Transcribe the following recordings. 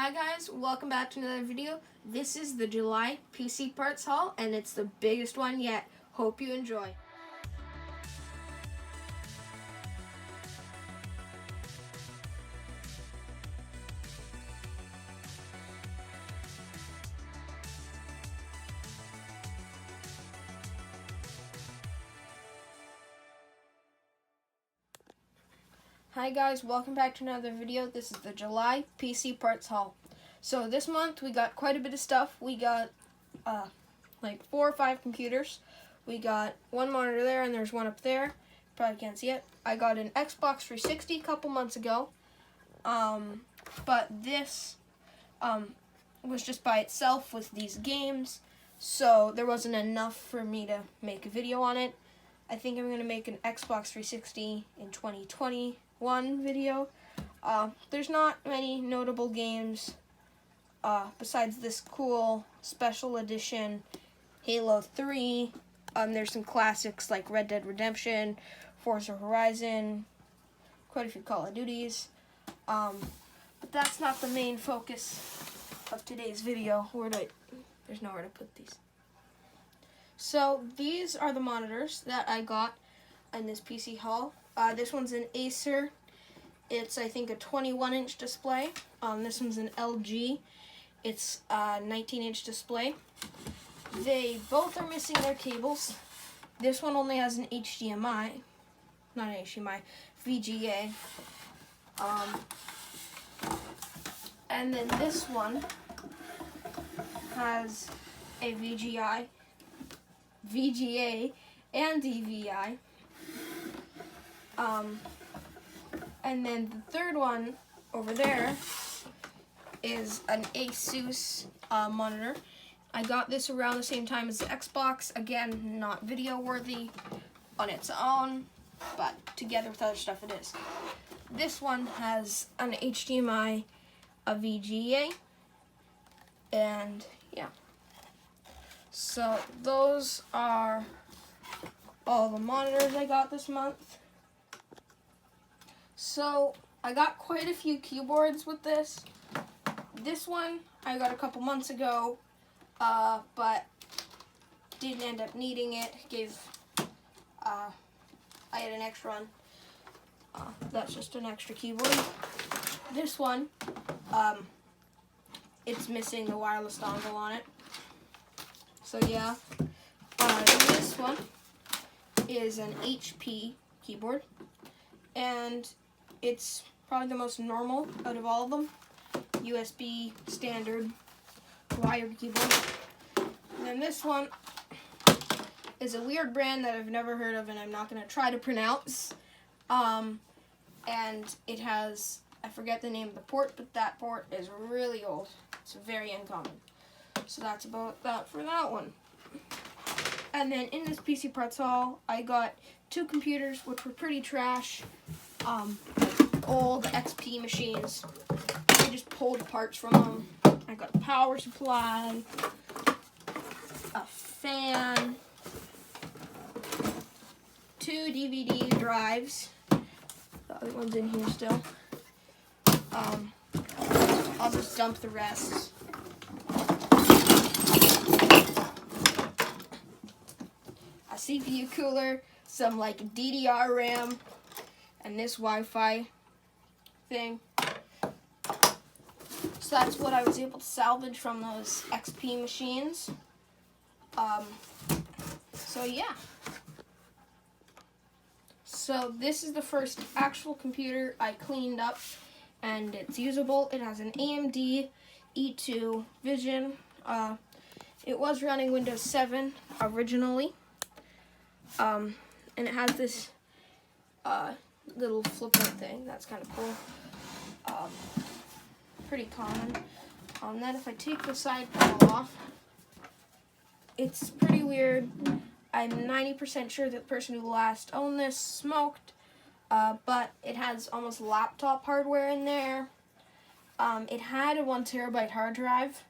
Hi guys, welcome back to another video. This is the July PC parts haul and it's the biggest one yet. Hope you enjoy. Hi guys, welcome back to another video. This is the July PC parts haul. So this month we got quite a bit of stuff. We got like 4 or 5 computers. We got one monitor there and there's one up there. Probably can't see it. I got an Xbox 360 a couple months ago. But this was just by itself with these games. So there wasn't enough for me to make a video on it. I think I'm going to make an Xbox 360 in 2021 video. There's not many notable games besides this cool special edition Halo 3. There's some classics like Red Dead Redemption, Forza Horizon, quite a few Call of Duties. But that's not the main focus of today's video. There's nowhere to put these. So these are the monitors that I got in this PC haul. This one's an Acer. It's, I think, a 21-inch display. This one's an LG. It's a 19-inch display. They both are missing their cables. This one only has an HDMI, not an HDMI, VGA. And then this one has a VGA and DVI. And then the third one over there is an Asus monitor. I got this around the same time as the Xbox. Again, not video worthy on its own, but together with other stuff it is. This one has an HDMI, a VGA, and yeah. So those are all the monitors I got this month. So I got quite a few keyboards with this. This one I got a couple months ago, but didn't end up needing it. I had an extra one. That's just an extra keyboard. This one, it's missing the wireless dongle on it. So yeah, this one is an HP keyboard, and it's probably the most normal out of all of them. USB standard wired keyboard. And then this one is a weird brand that I've never heard of and I'm not going to try to pronounce. And it has, I forget the name of the port, but that port is really old. It's very uncommon. So that's about that for that one. And then in this PC parts haul, I got 2 computers which were pretty trash. Old XP machines. I just pulled parts from them. I got a power supply, a fan, 2 DVD drives. The other one's in here still. I'll just dump the rest. A CPU cooler, some like DDR RAM, and this Wi-Fi thing. So that's what I was able to salvage from those XP machines. So yeah. So this is the first actual computer I cleaned up and it's usable. It has an AMD E2 Vision. It was running Windows 7 originally. And it has this little flipper thing. That's kind of cool. Pretty common. Then if I take the side panel off, it's pretty weird. I'm 90% sure that the person who last owned this smoked, but it has almost laptop hardware in there. It had a 1 terabyte hard drive,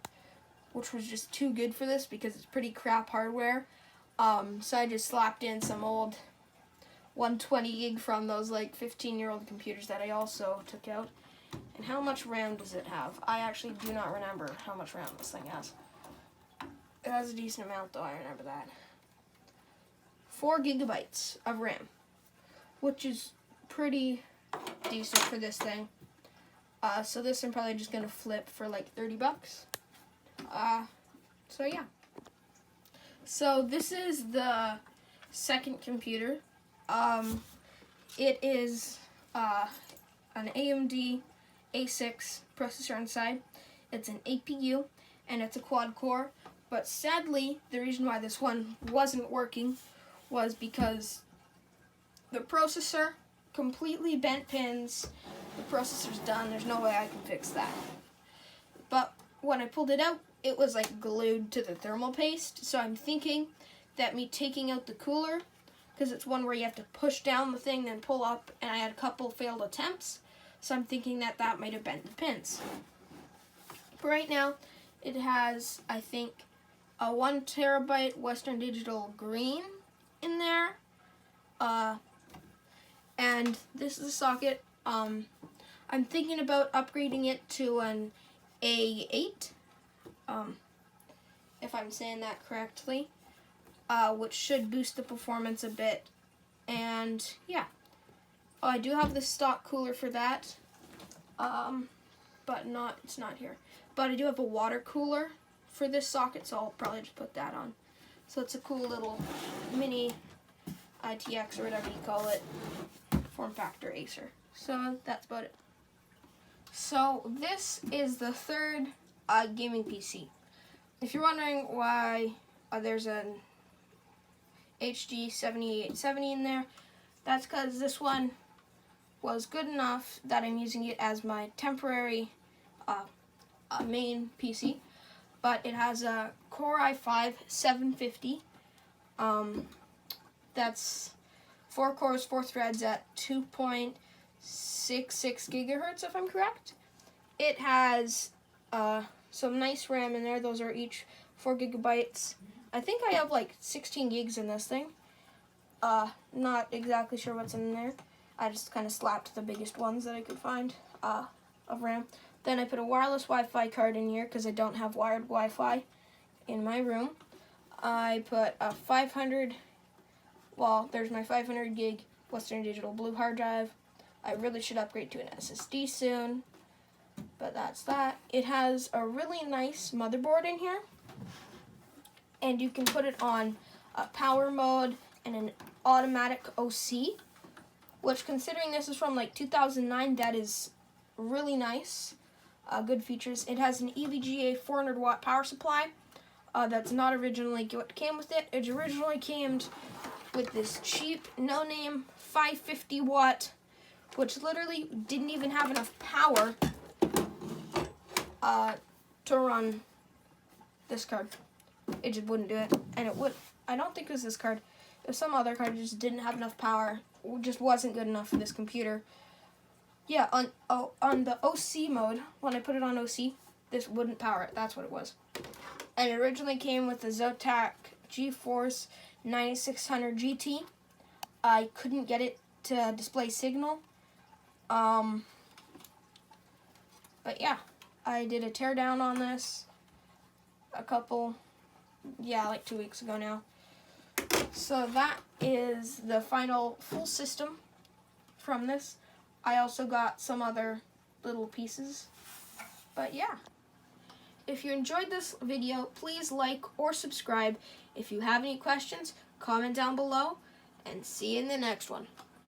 which was just too good for this because it's pretty crap hardware. So I just slapped in some old 120 gig from those like 15-year-old computers that I also took out. And how much RAM does it have? I actually do not remember how much RAM this thing has. It has a decent amount though, I remember that. 4 gigabytes of RAM, which is pretty decent for this thing. So this I'm probably just gonna flip for like 30 bucks. So yeah. So this is the second computer. It is an AMD A6 processor inside. It's an APU and it's a quad core. But sadly, the reason why this one wasn't working was because the processor completely bent pins. The processor's done. There's no way I can fix that. But when I pulled it out, it was like glued to the thermal paste. So I'm thinking that me taking out the cooler, because it's one where you have to push down the thing then pull up, and I had a couple failed attempts. So I'm thinking that that might have bent the pins. But right now, it has, I think, a 1 terabyte Western Digital green in there. And this is a socket. I'm thinking about upgrading it to an A8, if I'm saying that correctly, which should boost the performance a bit. And yeah, I do have the stock cooler for that, but it's not here. But I do have a water cooler for this socket, so I'll probably just put that on. So it's a cool little mini ITX or whatever you call it, form factor Acer. So that's about it. So this is the third gaming PC. If you're wondering why there's an HD 7870 in there, that's because this one was good enough that I'm using it as my temporary main PC. But it has a Core i5 750. That's 4 cores, 4 threads at 2.66 gigahertz, if I'm correct. It has some nice RAM in there. Those are each 4 gigabytes. I think I have like 16 gigs in this thing. Not exactly sure what's in there. I just kind of slapped the biggest ones that I could find of RAM. Then I put a wireless Wi-Fi card in here because I don't have wired Wi-Fi in my room. I put a 500, well, there's my 500 gig Western Digital Blue hard drive. I really should upgrade to an SSD soon, but that's that. It has a really nice motherboard in here, and you can put it on a power mode and an automatic OC, which, considering this is from like 2009, that is really nice. Good features. It has an EVGA 400 watt power supply. That's not originally what came with it. It originally came with this cheap, no-name 550 watt, which literally didn't even have enough power to run this card. It just wouldn't do it, and I don't think it was this card. It was some other card. It just didn't have enough power. It just wasn't good enough for this computer. Yeah, on the OC mode, when I put it on OC, this wouldn't power it. That's what it was. And it originally came with the Zotac GeForce 9600 GT. I couldn't get it to display signal. But yeah, I did a teardown on this like 2 weeks ago now. So that is the final full system from this. I also got some other little pieces. But yeah. If you enjoyed this video, please like or subscribe. If you have any questions, comment down below, and see you in the next one.